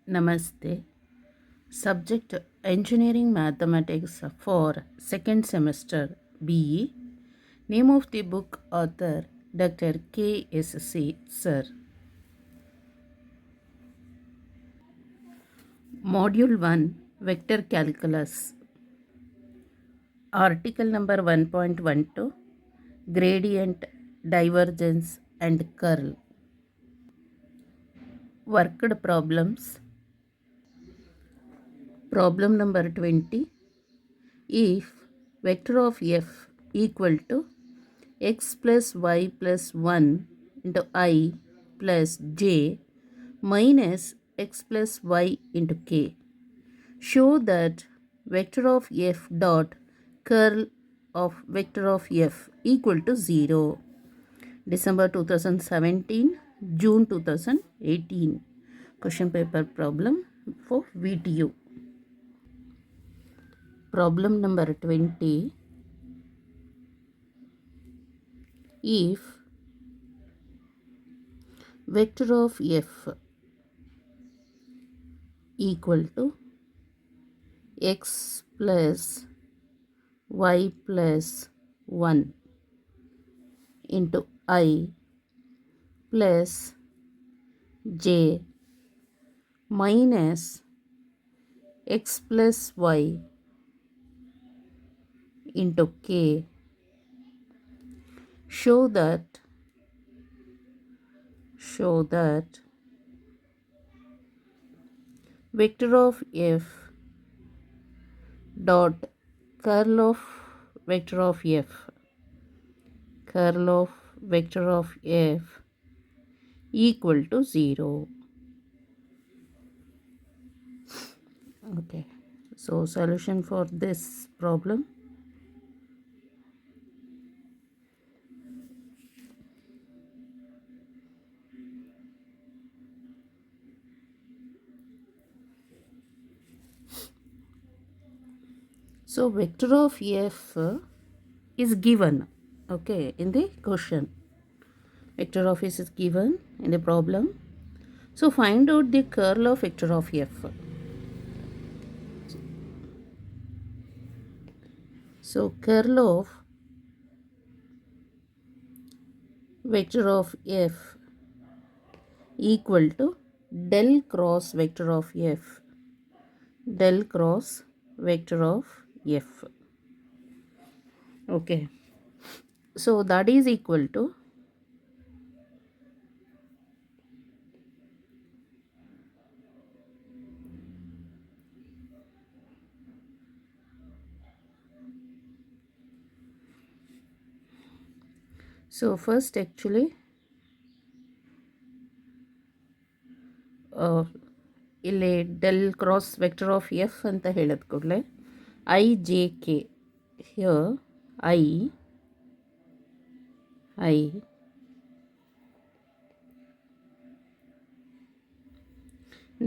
Namaste. Subject Engineering Mathematics for second semester BE. Name of the book author Dr. K.S.C. Sir. Module 1 Vector Calculus. Article number 1.12 Gradient, Divergence and Curl. Worked problems. Problem number 20. If vector of f equal to x plus y plus 1 into I plus j minus x plus y into k, show that vector of f dot curl of vector of f equal to 0. December 2017, June 2018. Question paper problem for VTU. Problem number 20. If vector of f equal to x plus y plus 1 into I plus j minus x plus y into k, show that vector of f dot curl of vector of f equal to 0. Okay, so solution for this problem. So vector of f is given, okay, in the question. Vector of f is given in the problem. So find out the curl of vector of f. So curl of vector of f equal to del cross vector of f. Del cross vector of f. Okay. So that is equal to so first actually ಇಲ್ಲಿ del cross vector of F ಅಂತ ಹೇಳಿದ ಕೂಡಲೇ I J K here I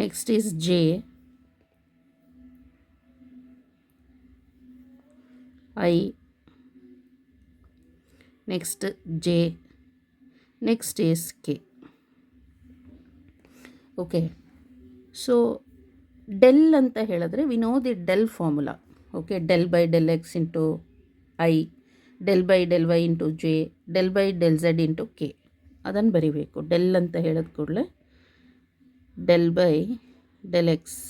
next is J I next J next is K. Okay, so del ಅಂತ ಹೇಳಿದ್ರೆ we know the del formula. Okay, del by del X into I, del by del Y into J, del by del Z into K, ಅದನ್ನು ಬರಿಬೇಕು. Del ಅಂತ ಹೇಳಿದ ಕೂಡಲೇ del by del X,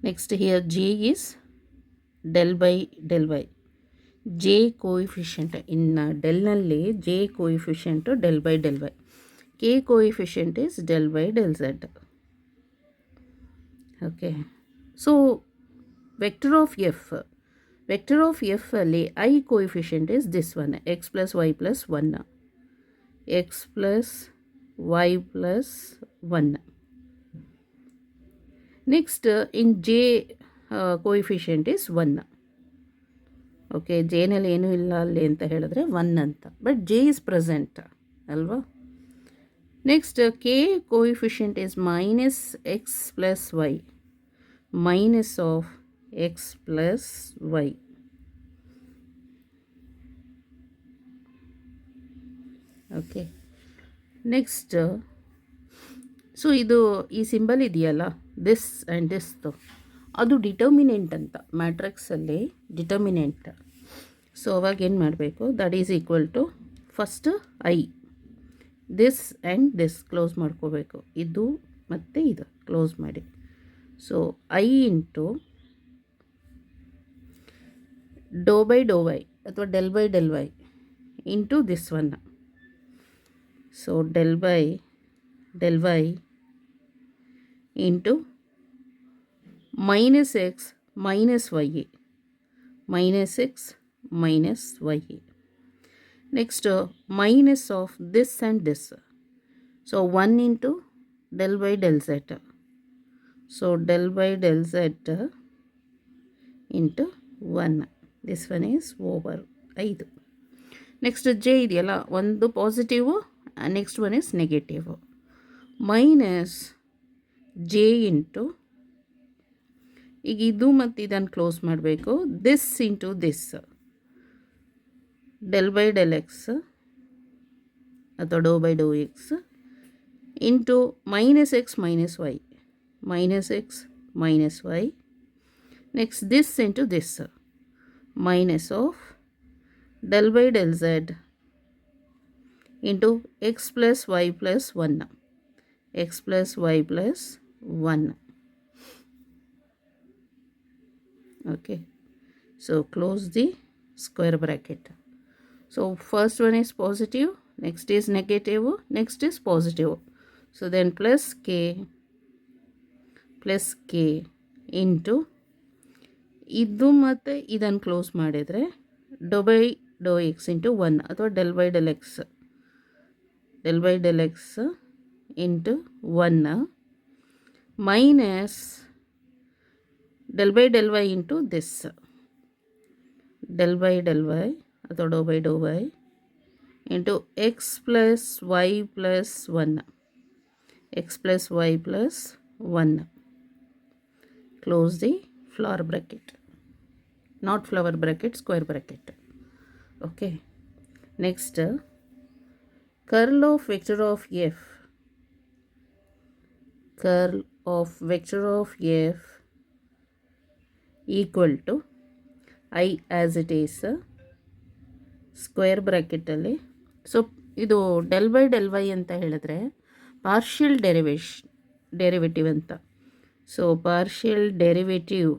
next here J is del by del Y, J coefficient, ಇನ್ನು ಡೆಲ್ನಲ್ಲಿ J coefficient del by del Y, k coefficient is del by del z. Okay, so vector of f ಅಲ್ಲಿ I coefficient is this one, x plus y plus 1, x plus y plus 1. Next in j coefficient is 1. Okay, ಜೇನಲ್ಲಿ ಏನೂ ಇಲ್ಲ ಅಲ್ಲಿ ಅಂತ ಹೇಳಿದ್ರೆ 1 ಅಂತ, but J is present ಅಲ್ವಾ. Next k coefficient is minus x plus y, minus of x plus y. Okay, next so ಇದು ಈ symbol ಇದೆಯಲ್ಲ, ದಿಸ್ ಆ್ಯಂಡ್ ದಿಸ್ದು, ಅದು ಡಿಟರ್ಮಿನೆಂಟ್ ಅಂತ ಮ್ಯಾಟ್ರಿಕ್ಸಲ್ಲಿ ಡಿಟರ್ಮಿನೆಂಟ್. ಸೊ ಅವಾಗ ಏನು ಮಾಡಬೇಕು, that is equal to first i, this and this close ಮಾಡ್ಕೋಬೇಕು, ಇದು ಮತ್ತು ಇದು ಕ್ಲೋಸ್ ಮಾಡಿ. So i into do by do y ಅಥವಾ del by del Y into this one. So del by del Y into minus x minus y a, minus x minus y a. Next minus of this and this. So 1 into del by del z. So del by del Z into 1. This one is over 5. Next j ಇದೆಯಲ್ಲ, ಒಂದು positive, next one is negative. Minus j into, ಈಗ ಇದು ಮತ್ತು ಇದನ್ನು close ಮಾಡಬೇಕು, this into this, del by del x ಅಥವಾ do by do x into minus x minus y, minus x minus y. Next this into this, minus of del by del z into x plus y plus 1, x plus y plus 1. Okay, so close the square bracket. So first one is positive, next is negative, next is positive. So then plus k into ಇದು ಮತ್ತು ಇದನ್ನು close ಮಾಡಿದರೆ do by do x into 1 ಅಥವಾ del by del x, del by del X into 1 minus del by del Y into this, del by del y ಅಥವಾ do by do y into x plus y plus 1, x plus y plus 1. Close the flower bracket, not flower bracket, square bracket. Okay, next curl of vector of f, curl of vector of f equal to I as it is square ಬ್ರ್ಯಾಕೆಟಲ್ಲಿ. So ಇದು del by del y ಅಂತ ಹೇಳಿದ್ರೆ partial derivative ಅಂತ. So partial derivative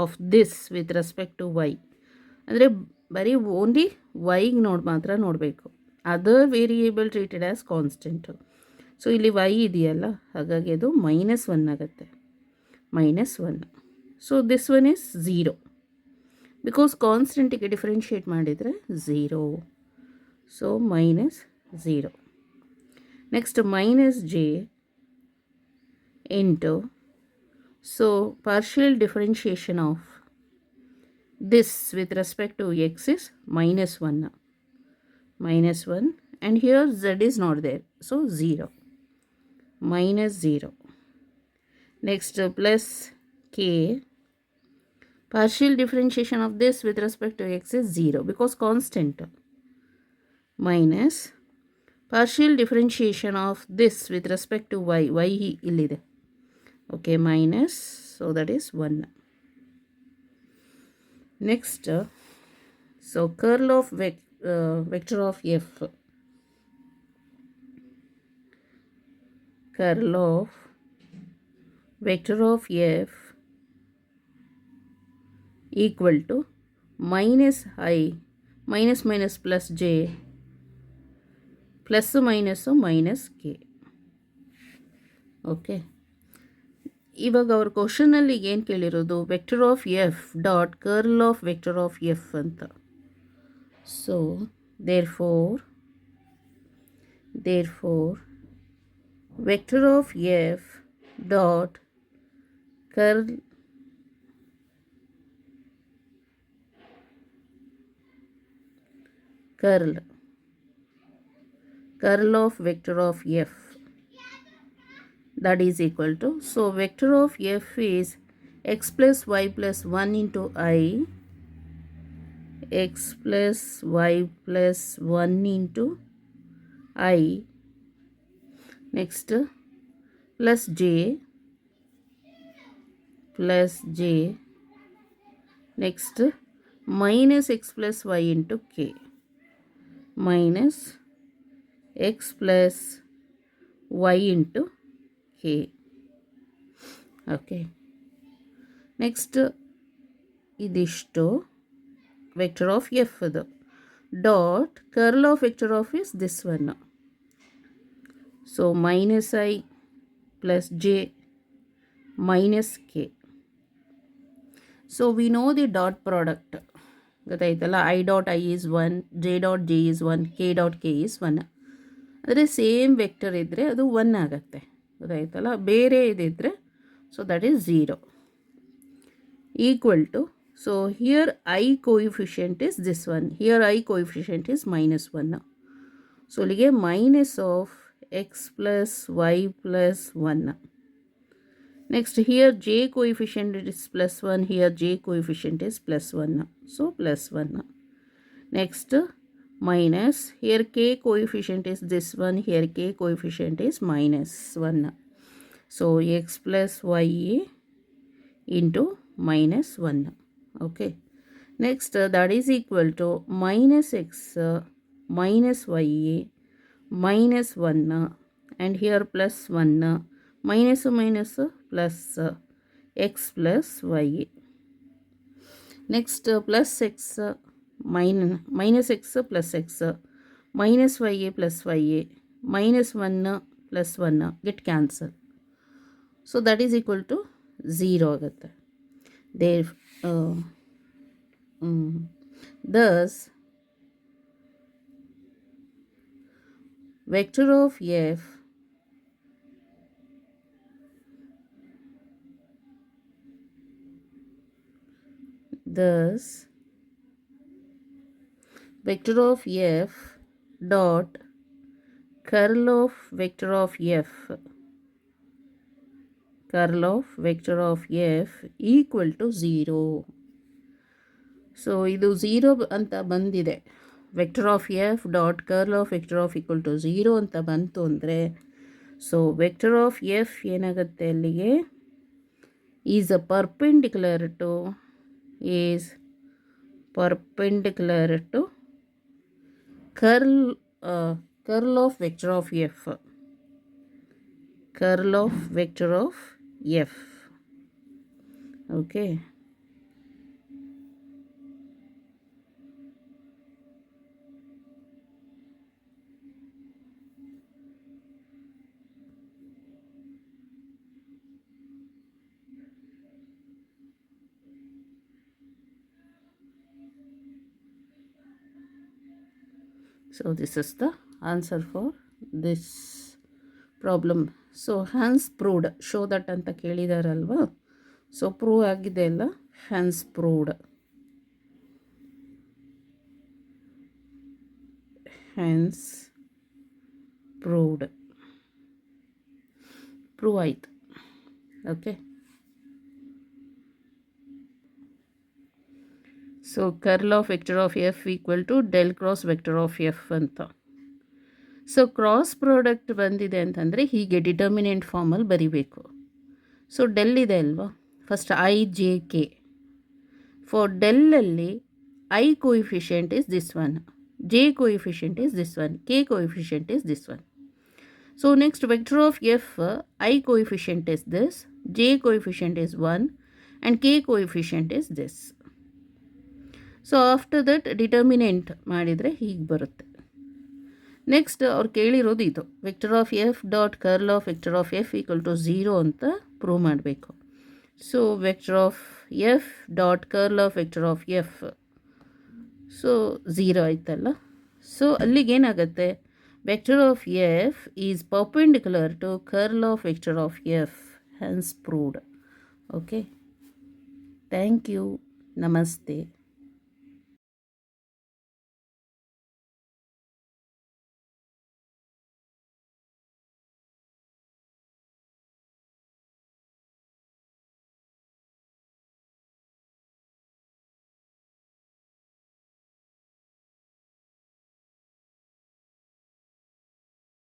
of this with respect to y ಅಂದರೆ ಬರೀ only ವೈಗೆ ಮಾತ್ರ ನೋಡಬೇಕು, other variable treated as constant. So ಇಲ್ಲಿ ವೈ ಇದೆಯಲ್ಲ, ಹಾಗಾಗಿ ಅದು -1 ಆಗುತ್ತೆ, -1. So this one is 0 because ಕಾನ್ಸ್ಟೆಂಟಿಗೆ ಡಿಫ್ರೆನ್ಷಿಯೇಟ್ ಮಾಡಿದರೆ 0. So -0. Next minus j into, so partial differentiation of this with respect to x is -1, and here z is not there, so 0, -0. Next plus k, partial differentiation of this with respect to x is 0 because constant, minus partial differentiation of this with respect to y illide. Okay, minus, so that is 1. Next, so curl of vector of f, curl of vector of f equal to minus I, minus plus j, plus minus minus k. Okay, ಇವಾಗ ಅವ್ರ ಕ್ವಶನಲ್ಲಿ ಏನು ಕೇಳಿರೋದು, vector of F dot curl of vector of F ಅಂತ. So therefore vector of F dot curl of vector of f, that is equal to, so vector of f is x plus y plus 1 into I, x plus y plus 1 into I. Next plus j plus j. Next minus x plus y into k. Minus x plus y into k. Okay. Next ಇದಿಷ್ಟು vector of f ಅದು dot curl of vector of is this one. So minus i plus j minus k. So we know the dot product ಗೊತ್ತಾಯ್ತಲ್ಲ. I dot i is 1, j dot j is 1, k dot k is 1. ಅಂದರೆ same vector ಇದ್ದರೆ ಅದು 1 ಆಗುತ್ತೆ ಗೊತ್ತಾಯ್ತಲ್ಲ. ಬೇರೆ ಇದಿದ್ದರೆ so that is 0 equal to. So here I coefficient is this one. Here I coefficient is minus 1. So ಅಲ್ಲಿಗೆ minus of x plus y plus 1. Next here j coefficient is plus 1. Here j coefficient is plus 1. So plus 1. Next minus. Here k coefficient is this one. Here k coefficient is minus 1. So x plus y into minus 1. Okay. Next that is equal to minus x minus y minus 1 and here plus 1 minus minus plus x plus y. Next plus x minus x plus x minus y plus y minus 1 plus 1 get cancel. So that is equal to 0 ಆಗುತ್ತೆ. There thus vector of f dot curl of vector of f equal to 0. ಸೊ ಇದು 0 ಅಂತ ಬಂದಿದೆ. Vector of F dot curl of vector of equal to 0 ಅಂತ ಬಂತು ಅಂದರೆ so vector of F ಏನಾಗುತ್ತೆ ಅಲ್ಲಿಗೆ is perpendicular to curl of vector of F. Curl of vector of F. Okay. So this is the answer for this problem. So hence proved. Show that ಅಂತ ಕೇಳಿದಾರಲ್ವಾ. So prove ಆಗಿದೆ ಅಲ್ಲ. hence proved. Prove ಆಯಿತು. Okay. So curl of vector of F equal to del cross vector of F ಅಂತ. So cross product ಬಂದಿದೆ ಅಂತಂದರೆ ಹೀಗೆ determinant ಫಾರ್ಮಲ್ಲಿ ಬರಿಬೇಕು. ಸೊ ಡೆಲ್ ಇದೆ ಅಲ್ವಾ. First i J k. For ಡೆಲ್ಲಲ್ಲಿ i coefficient is this one, j coefficient is this one, k coefficient is this one. So next vector of f i coefficient is this, j coefficient is 1 and k coefficient is this. So after that determinant ಮಾಡಿದರೆ ಹೀಗೆ ಬರುತ್ತೆ. Next ಅವ್ರು ಕೇಳಿರೋದು ಇದು vector of F dot curl of vector of F equal to 0 ಅಂತ prove ಮಾಡಬೇಕು. So vector of F dot curl of vector of f so 0 ಆಯ್ತಲ್ಲ. So ಅಲ್ಲಿಗೇನಾಗುತ್ತೆ vector of f is perpendicular to curl of vector of f. Hence proved. Okay. Thank you. ನಮಸ್ತೆ.